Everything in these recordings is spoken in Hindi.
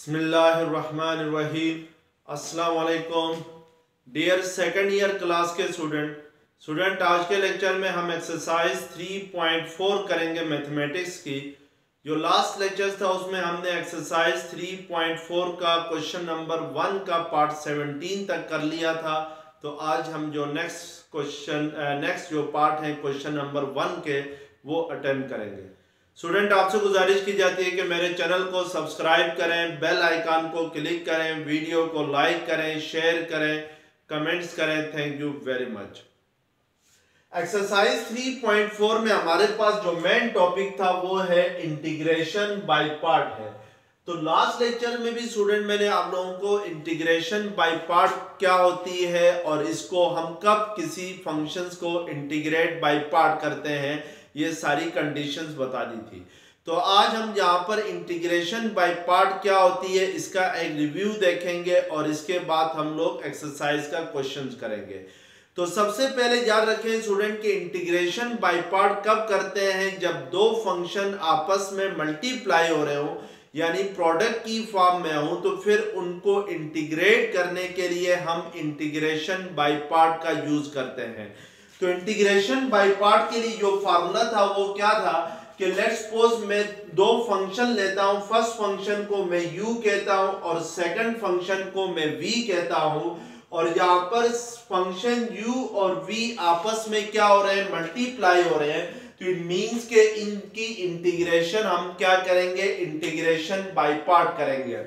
बिस्मिल्लाहिर्रहमानिर्रहीम। अस्सलाम वालेकुम डियर सेकंड ईयर क्लास के स्टूडेंट आज के लेक्चर में हम एक्सरसाइज 3.4 करेंगे मैथमेटिक्स की। जो लास्ट लेक्चर था उसमें हमने एक्सरसाइज 3.4 का क्वेश्चन नंबर 1 का पार्ट 17 तक कर लिया था। तो आज हम जो नेक्स्ट जो पार्ट है क्वेश्चन नंबर 1 के वो अटेम्प्ट करेंगे। स्टूडेंट आपसे गुजारिश की जाती है कि मेरे चैनल को सब्सक्राइब करें, बेल आइकन को क्लिक करें, वीडियो को लाइक करें, शेयर करें, कमेंट्स करें। Thank you very much. Exercise 3.4 में हमारे पास जो मेन टॉपिक था वो है इंटीग्रेशन बाय पार्ट है। तो लास्ट लेक्चर में भी स्टूडेंट मैंने आप लोगों को इंटीग्रेशन बाय पार्ट क्या होती है और इसको हम कब किसी फंक्शंस को इंटीग्रेट बाय पार्ट करते हैं ये सारी कंडीशंस बता दी थी। तो आज हम यहाँ पर इंटीग्रेशन बाय पार्ट क्या होती है इसका एक रिव्यू देखेंगे और इसके बाद हम लोग एक्सरसाइज का क्वेश्चंस करेंगे। तो सबसे पहले याद रखें स्टूडेंट कि इंटीग्रेशन बाय पार्ट कब करते हैं, जब दो फंक्शन आपस में मल्टीप्लाई हो रहे हो यानी प्रोडक्ट की फॉर्म में हो, तो फिर उनको इंटीग्रेट करने के लिए हम इंटीग्रेशन बाय पार्ट का यूज करते हैं। तो इंटीग्रेशन बाय पार्ट के लिए जो फार्मूला था वो क्या था कि लेट्स सपोज मैं दो फंक्शन लेता हूं, फर्स्ट फंक्शन को मैं u कहता हूं और सेकंड फंक्शन को मैं v कहता हूं, और यहां पर फंक्शन u और v आपस में क्या हो रहे हैं, मल्टीप्लाई हो रहे हैं। तो इट मींस के इनकी इंटीग्रेशन हम क्या करेंगे, इंटीग्रेशन बाय पार्ट करेंगे।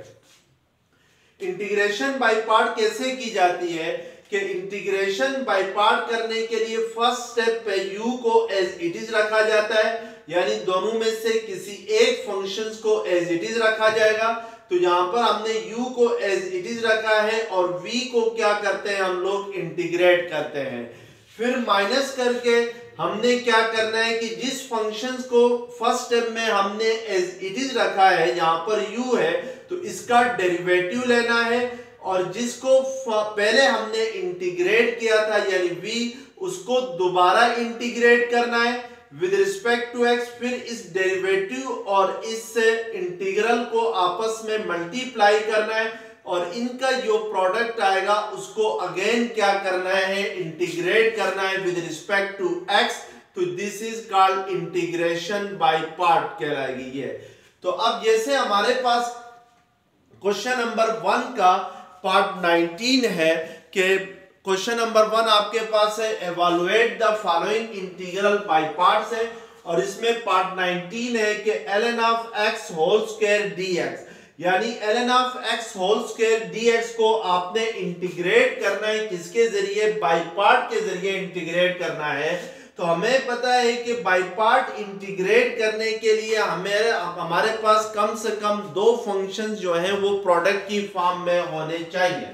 इंटीग्रेशन बाय पार्ट कैसे की जाती है कि इंटीग्रेशन बाय पार्ट करने के लिए फर्स्ट स्टेप पे u को एज इट इज रखा जाता है, यानी दोनों में से किसी एक फंक्शंस को एज इट इज रखा जाएगा। तो यहां पर हमने u को एज इट इज रखा है और v को क्या करते हैं, हम लोग इंटीग्रेट करते हैं। फिर माइनस करके हमने क्या करना है कि जिस फंक्शंस को फर्स्ट स्टेप में हमने एज इट इज रखा है, यहां पर u है, तो इसका डेरिवेटिव लेना है, और जिसको पहले हमने इंटीग्रेट किया था यानी v, उसको दोबारा इंटीग्रेट करना है विद रिस्पेक्ट टू x। फिर इस डेरिवेटिव और इस इंटीग्रल को आपस में मल्टीप्लाई करना है और इनका जो प्रोडक्ट आएगा उसको अगेन क्या करना है, इंटीग्रेट करना है विद रिस्पेक्ट टू x। तो this is called integration by part कहलाएगी ये। तो अब जैसे हमारे पास क्वेश्चन नंबर 1 का पार्ट 19 है कि क्वेश्चन नंबर 1 आपके पास है evaluate the following integral by parts है, और इसमें पार्ट 19 है कि ln of x whole square dx, यानी ln of x whole square dx को आपने इंटीग्रेट करना है, किसके जरिए, बाय पार्ट के जरिए इंटीग्रेट करना है। तो हमें पता है कि बाय पार्ट इंटीग्रेट करने के लिए हमारे पास कम से कम दो फंक्शंस जो हैं वो प्रोडक्ट की फॉर्म में होने चाहिए,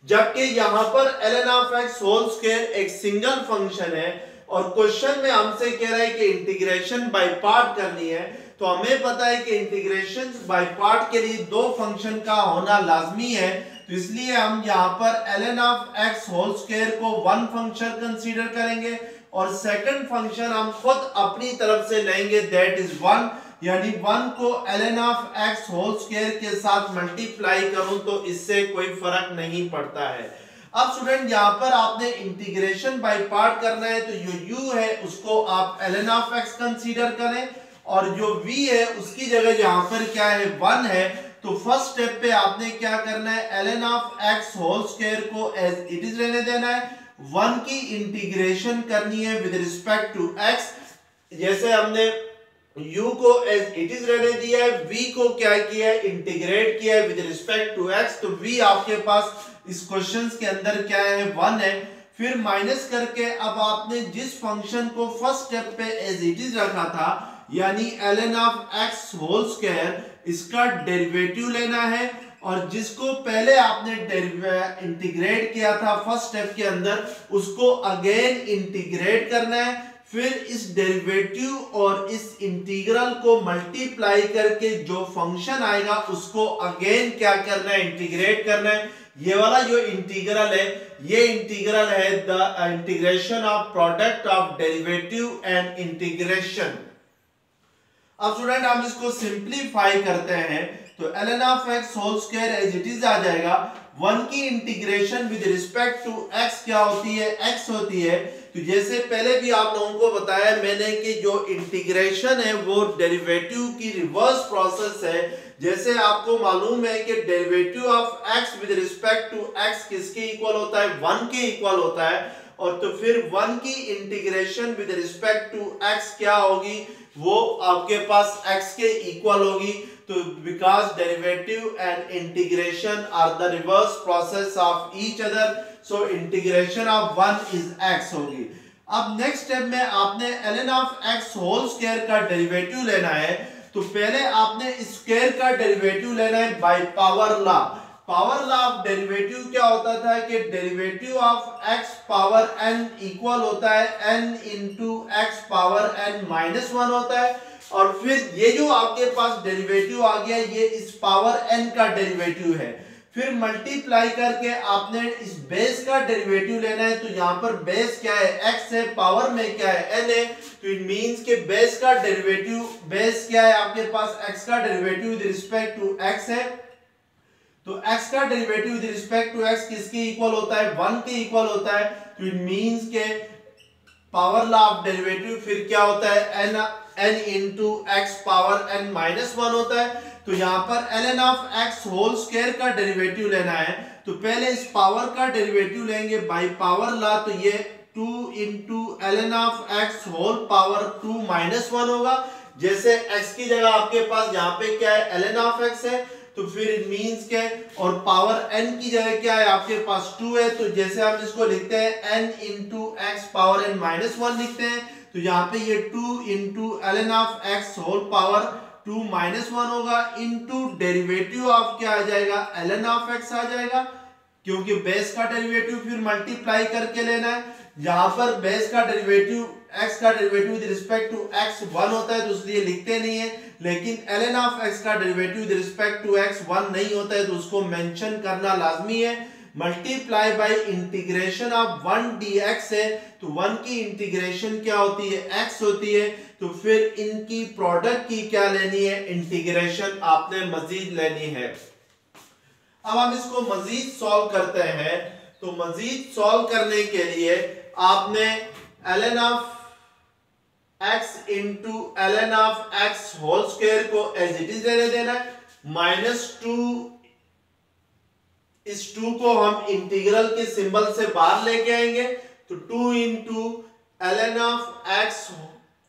जबकि यहां पर ln of x whole square एक सिंगल फंक्शन है और क्वेश्चन में हमसे कह रहा है कि इंटीग्रेशन बाय पार्ट करनी है। तो हमें पता है कि इंटीग्रेशन बाय पार्ट के लिए दो फंक्शन का होना लाजमी है, तो इसलिए हम यहाँ पर ln of x whole square को वन फंक्शन कंसीडर करेंगे और सेकंड फंक्शन हम खुद अपनी तरफ से लेंगे, दैट इज 1, यानी 1 को ln of x whole square के साथ मल्टीप्लाई करूं तो इससे कोई फर्क नहीं पड़ता है। अब स्टूडेंट यहाँ पर आपने इंटीग्रेशन बाय पार्ट करना है, तो जो u है उसको आप ln ऑफ x कंसीडर करें और जो v है उसकी जगह यहाँ पर क्या है, 1 है। तो फर्स्ट स्टेप पे आपने क्या करना है, ln of x whole square को एज इट इज रहने देना है, 1 की इंटीग्रेशन करनी है विद रिस्पेक्ट टू x। जैसे हमने u को एज इट इज रहने दिया है, v को क्या किया है, इंटीग्रेट किया है विद रिस्पेक्ट टू x। तो v आपके पास इस क्वेश्चंस के अंदर क्या है, 1 है। फिर माइनस करके अब आपने जिस फंक्शन को फर्स्ट स्टेप पे एज इट इज रखा था यानी ln of x whole square, इसका डेरिवेटिव लेना है, और जिसको पहले आपने इंटीग्रेट किया था फर्स्ट स्टेप के अंदर उसको अगेन इंटीग्रेट करना है। फिर इस डेरिवेटिव और इस इंटीग्रल को मल्टीप्लाई करके जो फंक्शन आएगा उसको अगेन क्या करना है, इंटीग्रेट करना है। ये वाला जो इंटीग्रल है ये इंटीग्रल है the integration of product of derivative and integration. अब स्टूडेंट हम इसको सिंप्लीफाई करते हैं तो ln of x whole square as it is आ जाएगा। 1 की integration with respect to x क्या होती है, x होती है। तो जैसे पहले भी आप लोगों को बताया मैंने कि जो इंटीग्रेशन है वो डेरिवेटिव की रिवर्स प्रोसेस है। जैसे आपको मालूम है कि derivative of x with respect to x किसके इक्वल होता है, 1 के इक्वल होता है। और तो फिर 1 की integration with respect to x क्या होगी, वो आपके पास x के इक्वल होगी। तो because derivative and integration are the reverse process of each other, so integration of 1 is x होगी। अब नेक्स्ट स्टेप में आपने ln of x whole square का डेरिवेटिव लेना है। तो पहले आपने स्क्वायर का डेरिवेटिव लेना है by power law. Power law of derivative क्या होता था कि derivative of x power n equal होता है n into x power n minus 1 होता है। और फिर ये जो आपके पास डेरिवेटिव आ गया ये इस पावर n का डेरिवेटिव है। फिर मल्टीप्लाई करके आपने इस बेस का डेरिवेटिव लेना है। तो यहाँ पर बेस क्या है, x है, पावर में क्या है, n है। तो इट मींस के बेस का डेरिवेटिव, बेस क्या है आपके पास, x का derivative with respect to x है। तो x का derivative with respect to x किसके इक्वल होता है, 1 के इक्वल होता है। तो इट मींस के पावर लॉ ऑफ डेरिवेटिव फिर क्या होता है, n into x power n minus 1 होता है। तो यहाँ पर ln of x whole square का डेरिवेटिव लेना है। तो पहले इस पावर का डेरिवेटिव लेंगे बाय पावर लॉ। तो ये 2 into ln of x whole power 2 minus 1 होगा। जैसे x की जगह आपके पास यहाँ पे क्या है, ln ऑफ x है। तो फिर इट मींस के और पावर n की जगह क्या है आपके पास 2 है। तो जैसे हम इसको लिखते हैं n into x power n minus 1 लिखते हैं। तो यहाँ पे ये 2 into ln of x whole power 2 minus 1 होगा इंटू डेरिवेटिव ऑफ क्या आ जाएगा, ln ऑफ x आ जाएगा। क्योंकि बेस का डेरिवेटिव फिर मल्टीप्लाई करके लेना है। यहाँ पर बेस का डेरिवेटिव x का derivative with respect to x 1 होता है तो इसलिए लिखते नहीं है। लेकिन ln ऑफ x का derivative with respect to x 1 नहीं होता है तो उसको मेंशन करना लाजमी है। Multiply by integration of 1 dx है। तो 1 की इंटीग्रेशन क्या होती है, x होती है। तो फिर इनकी प्रोडक्ट की क्या लेनी है, इंटीग्रेशन आपने मजीद लेनी है। अब हम इसको मजीद सॉल्व करते हैं। तो मजीद सॉल्व करने के लिए आपने ln of x into ln of x whole square को एज इट इज रहने देना है। -2, इस 2 को हम इंटीग्रल के सिंबल से बाहर लेके आएंगे। तो 2 into ln of x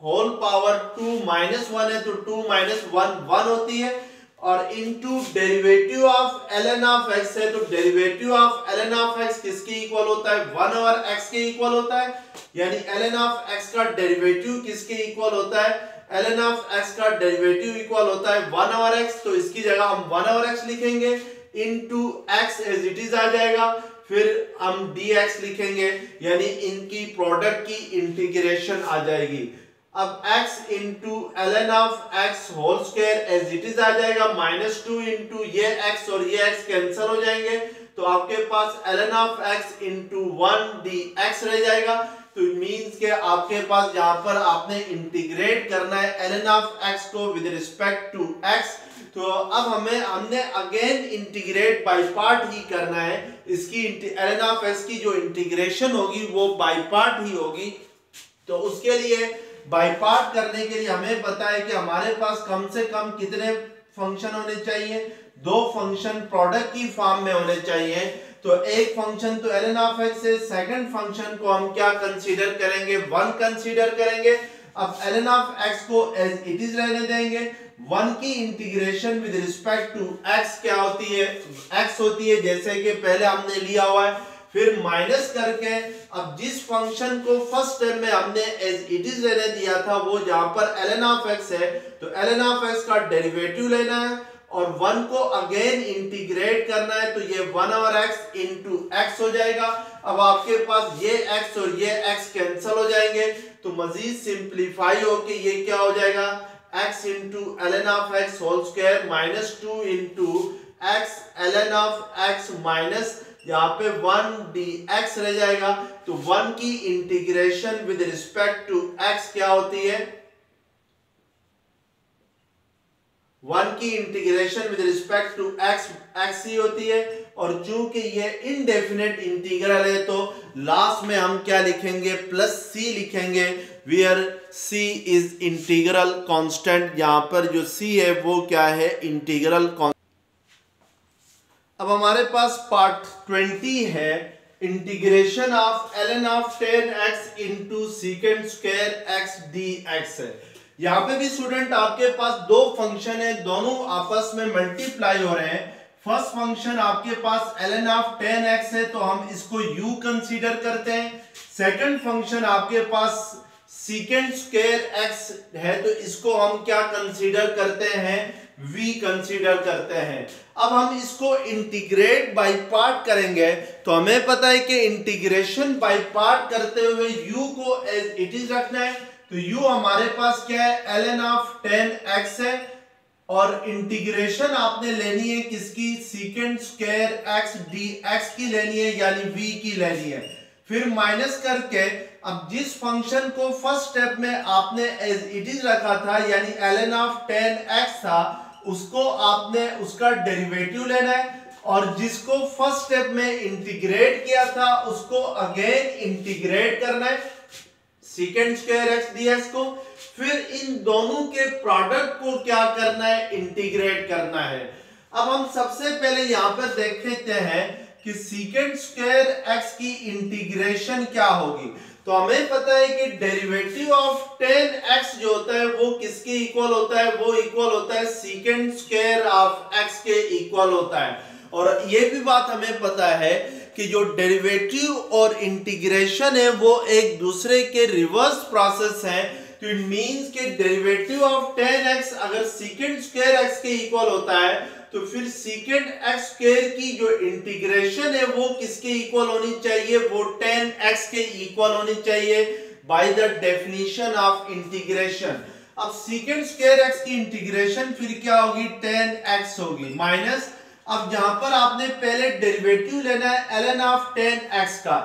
whole power 2 minus 1 है। तो 2 माइनस 1 1 होती है। और into derivative of ln of x है। तो derivative of ln of x किसके इक्वल होता है, 1 ओवर x के इक्वल होता है। यानी ln ऑफ x का डेरिवेटिव किसके इक्वल होता है, ln ऑफ x का डेरिवेटिव इक्वल होता है 1 ओवर x। तो इसकी जगह हम 1 ओवर x लिखेंगे into x as it is आ जाएगा। फिर हम dx लिखेंगे यानी इनकी प्रोडक्ट की इंटीग्रेशन आ जाएगी। अब x into ln of x whole square as it is आ जाएगा। -2 इंटू ये x और ये x कैंसिल हो जाएंगे। तो आपके पास ln of x into 1 dx रह जाएगा। तो मींस के आपके पास यहाँ पर आपने इंटीग्रेट करना है ln ऑफ x को विद रिस्पेक्ट टू x। तो अब हमने अगेन इंटीग्रेट बाय पार्ट ही करना है। इसकी ln ऑफ x की जो इंटीग्रेशन होगी वो बाय पार्ट ही होगी। तो उसके लिए बाय पार्ट करने के लिए हमें पता है कि हमारे पास कम से कम कितने फंक्शन होने चाहिए, 2 फंक्शन प्रोडक्ट की फॉर्म में होने चाहिए। तो एक फंक्शन तो ln ऑफ x है, सेकंड फंक्शन को हम क्या कंसीडर करेंगे, 1 कंसीडर करेंगे। अब ln ऑफ x को एज इट इज रहने देंगे। 1 की integration with respect to x क्या होती है, x होती है जैसे कि पहले हमने लिया हुआ है। फिर माइनस करके अब जिस फंक्शन को फर्स्ट स्टेप में हमने एज इट इज रहने दिया था वो जहां पर ln ऑफ x है तो ln ऑफ x का डेरिवेटिव लेना है और 1 को अगेन इंटीग्रेट करना है। तो ये 1 ओवर x इंटू x हो जाएगा। अब आपके पास ये x और ये x कैंसिल हो जाएंगे। तो मजीद सिंप्लीफाई होके ये क्या हो जाएगा, x into ln of x whole square -2 into x ln of x minus यहाँ पे 1 dx रह जाएगा। तो 1 की integration with respect to x क्या होती है, 1 की integration with respect to x ही होती है, और चूंकि ये इनडेफिनेट इंटीग्रल है तो लास्ट में हम क्या लिखेंगे, प्लस सी लिखेंगे, where C is integral constant. यहां पर जो सी है वो क्या है, इंटीग्रल कांस्टेंट। अब हमारे पास पार्ट 20 है, integration of ln of 10x into सीकेंड square x dx है। यहाँ पे भी स्टूडेंट आपके पास दो फंक्शन है, दोनों आपस में मल्टीप्लाई हो रहे हैं। फर्स्ट फंक्शन आपके पास ln ऑफ 10x है तो हम इसको u कंसीडर करते हैं। सेकंड फंक्शन आपके पास सीकेंड स्क्वायर x है तो इसको हम क्या कंसीडर करते हैं, v कंसीडर करते हैं। अब हम इसको इंटीग्रेट बाय पार्ट करेंगे तो हमें पता है कि इंटीग्रेशन बाय पार्ट करते हुए u को एज इट इज रखना है। तो u हमारे पास क्या है, ln ऑफ 10x है, और इंटीग्रेशन आपने लेनी है किसकी, सीकेंड स्क्वायर x dx की लेनी है, यानी v की लेनी है। फिर माइनस करके अब जिस फंक्शन को फर्स्ट स्टेप में आपने एज इट इज रखा था यानी ln ऑफ 10x था, उसको आपने उसका डेरिवेटिव लेना है, और जिसको फर्स्ट स्टेप में इंटीग्रेट किया था उसको अगेन इंटीग्रेट करना है सीकेंड स्क्वायर x dx को। फिर इन दोनों के प्रोडक्ट को क्या करना है, इंटीग्रेट करना है। अब हम सबसे पहले यहां पर देख लेते हैं कि सीकेंड स्क्वायर x की इंटीग्रेशन क्या होगी। तो हमें पता है कि डेरिवेटिव ऑफ 10x जो होता है वो किसके इक्वल होता है, वो इक्वल होता है सीकेंड स्क्वायर ऑफ x के इक्वल होता है। और ये भी बात हमें पता है कि जो डेरिवेटिव और इंटीग्रेशन है वो एक दूसरे के रिवर्स प्रोसेस है। तो इट मींस कि डेरिवेटिव ऑफ 10x अगर सीकेंड स्क्वायर x के इक्वल होता है तो फिर सीकेंड x स्क्वायर की जो इंटीग्रेशन है वो किसके इक्वल होनी चाहिए, वो 10x के इक्वल होनी चाहिए by the definition of integration. अब सीकेंड स्क्वायर x की इंटीग्रेशन फिर क्या होगी, 10x होगी माइनस, अब जहां पर आपने पहले डेरिवेटिव लेना है ln ऑफ 10x का,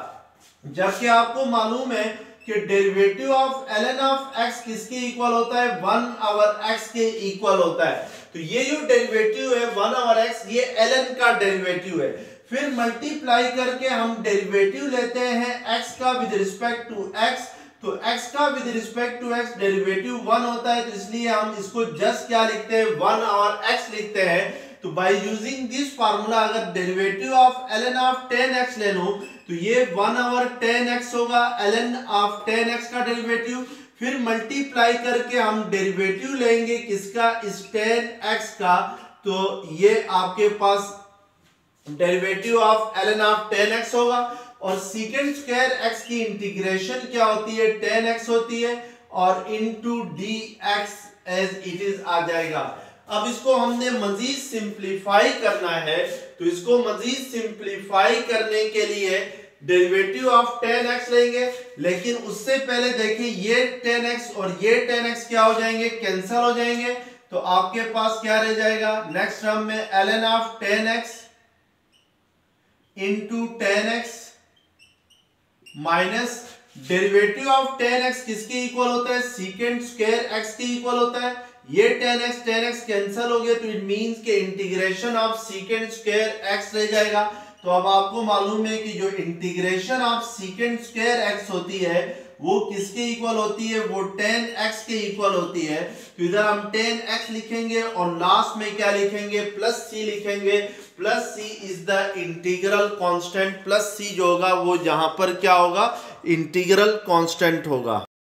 जबकि आपको मालूम है कि derivative of ln of x किसके इक्वल होता है, 1 ओवर x के इक्वल होता है। तो ये जो डेरिवेटिव है 1 ओवर x, ये ln का डेरिवेटिव है। फिर मल्टीप्लाई करके हम डेरिवेटिव लेते हैं x का विद रिस्पेक्ट टू x, तो x का with respect to x derivative 1 होता है, तो इसलिए हम इसको जस्ट क्या लिखते हैं, 1 ओवर x लिखते हैं। तो बाय यूजिंग दिस फार्मूला अगर derivative of ln of 10x ले लूं तो ये 1 ओवर 10x होगा, ln ऑफ 10x का डेरिवेटिव। फिर मल्टीप्लाई करके हम डेरिवेटिव लेंगे किसका, इस 10x का, तो ये आपके पास derivative of ln of 10x होगा। और सीकेंड स्क्वायर x की इंटीग्रेशन क्या होती है, 10x होती है, और into dx as it is आ जाएगा। अब इसको हमने मजीद सिंप्लीफाई करना है, तो इसको मजीद सिंप्लीफाई करने के लिए डेरिवेटिव ऑफ 10x लेंगे, लेकिन उससे पहले देखिए ये 10x और ये 10x क्या हो जाएंगे, कैंसिल हो जाएंगे। तो आपके पास क्या रह जाएगा, नेक्स्ट टर्म में ln of 10x into 10x minus derivative of 10x किसके इक्वल होता है, सीकेंड स्क्वायर x के इक्वल होता है। ये 10x कैंसिल हो गया, तो इट मींस के इंटीग्रेशन ऑफ सीकेंड स्क्वायर x रह जाएगा। तो अब आपको मालूम है कि जो इंटीग्रेशन ऑफ सीकेंड स्क्वायर x होती है वो किसके इक्वल होती है, वो 10x के इक्वल होती है। तो इधर हम 10x लिखेंगे और लास्ट में क्या लिखेंगे, प्लस c लिखेंगे। Plus c is the integral constant, plus c जो होगा वो जहां पर क्या होगा, इंटीग्रल कांस्टेंट होगा।